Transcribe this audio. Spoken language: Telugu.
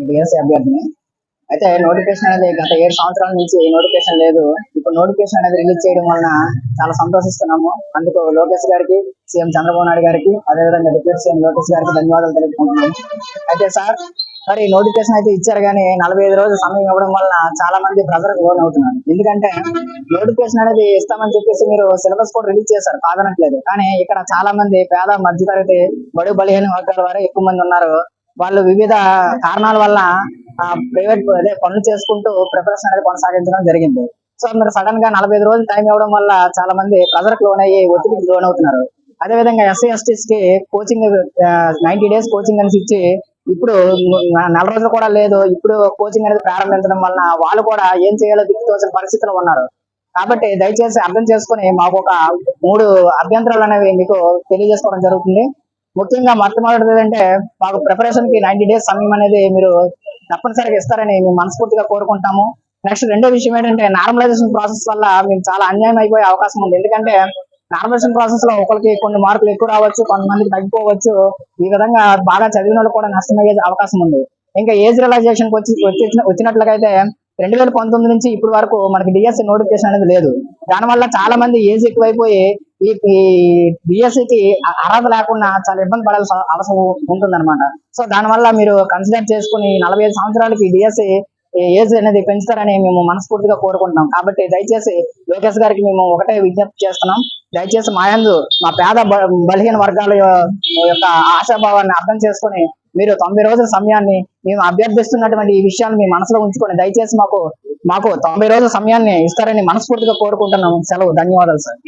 డిఎస్సీ అభ్యర్థిని. అయితే నోటిఫికేషన్ అనేది గత 7 సంవత్సరాల నుంచి నోటిఫికేషన్ లేదు. ఇప్పుడు నోటిఫికేషన్ అనేది రిలీజ్ చేయడం వలన చాలా సంతోషిస్తున్నాము. అందుకు లోకేష్ గారికి, సీఎం చంద్రబాబు నాయుడు గారికి, అదేవిధంగా డిప్యూటీ సీఎం లోకేష్ గారికి ధన్యవాదాలు తెలుపుకుంటున్నాము. అయితే సార్, మరి నోటిఫికేషన్ అయితే ఇచ్చారు కానీ 45 రోజులు సమయం ఇవ్వడం వలన చాలా మంది ప్రెజర్కి లోన్ అవుతున్నారు. ఎందుకంటే నోటిఫికేషన్ అనేది ఇస్తామని చెప్పేసి మీరు సిలబస్ కూడా రిలీజ్ చేశారు, కాదనట్లేదు. కానీ ఇక్కడ చాలా మంది పేద మధ్యతరగతి బడుగు బలహీన వర్గాల వారే ఎక్కువ మంది ఉన్నారు. వాళ్ళు వివిధ కారణాల వల్ల ప్రైవేట్ పనులు చేసుకుంటూ ప్రిపరేషన్ అనేది కొనసాగించడం జరిగింది. సో మీరు సడన్ గా 45 రోజులు టైం ఇవ్వడం వల్ల చాలా మంది ప్రెజర్కి లోన్ అయ్యి ఒత్తిడికి లోన్ అవుతున్నారు. అదేవిధంగా ఎస్సీ ఎస్టీస్ కి కోచింగ్ 90 days కోచింగ్ అని ఇచ్చి ఇప్పుడు నెల రోజులు కూడా లేదు. ఇప్పుడు కోచింగ్ అనేది ప్రారంభించడం వలన వాళ్ళు కూడా ఏం చేయాలో దిక్కుతోచిన పరిస్థితిలో ఉన్నారు. కాబట్టి దయచేసి అర్థం చేసుకుని మాకు ఒక 3 అభ్యంతరాలు అనేవి మీకు తెలియజేసుకోవడం జరుగుతుంది. ముఖ్యంగా మొట్టమొదటిది ఏంటంటే మాకు ప్రిపరేషన్ కి 90 days సమయం అనేది మీరు తప్పనిసరిగా ఇస్తారని మేము మనస్ఫూర్తిగా కోరుకుంటాము. నెక్స్ట్ రెండో విషయం ఏంటంటే నార్మలైజేషన్ ప్రాసెస్ వల్ల మేము చాలా అన్యాయం అయిపోయే అవకాశం ఉంది. ఎందుకంటే నార్మలైజేషన్ ప్రాసెస్ లో ఒకరికి కొన్ని మార్కులు ఎక్కువ రావచ్చు, కొంతమందికి తగ్గిపోవచ్చు. ఈ విధంగా బాగా చదివిన వాళ్ళు కూడా నష్టమయ్యే అవకాశం ఉంది. ఇంకా ఏజ్ రిలాక్సేషన్ వచ్చినట్లయితే 2019 నుంచి ఇప్పటి వరకు మనకి డిఎస్సి నోటిఫికేషన్ అనేది లేదు. దానివల్ల చాలా మంది ఏజ్ ఎక్కువైపోయి ఈ డిఎస్సికి అర్హత లేకుండా చాలా ఇబ్బంది పడాల్సిన అవసరం ఉంటుందన్నమాట. సో దానివల్ల మీరు కన్సిడర్ చేసుకుని 45 సంవత్సరాలకి డిఎస్సి ఏజ్ అనేది పెంచుతారని మేము మనస్ఫూర్తిగా కోరుకుంటున్నాం. కాబట్టి దయచేసి లోకేష్ గారికి మేము ఒకటే విజ్ఞప్తి చేస్తున్నాం. దయచేసి మా పేద బలహీన వర్గాల యొక్క ఆశాభావాన్ని అర్థం చేసుకుని మీరు 90 రోజుల సమయాన్ని మేము అభ్యర్థిస్తున్నటువంటి ఈ విషయాన్ని మీ మనసులో ఉంచుకొని దయచేసి మాకు 90 రోజుల సమయాన్ని ఇస్తారని మనస్ఫూర్తిగా కోరుకుంటున్నాం. సెలవు. ధన్యవాదాలు సార్.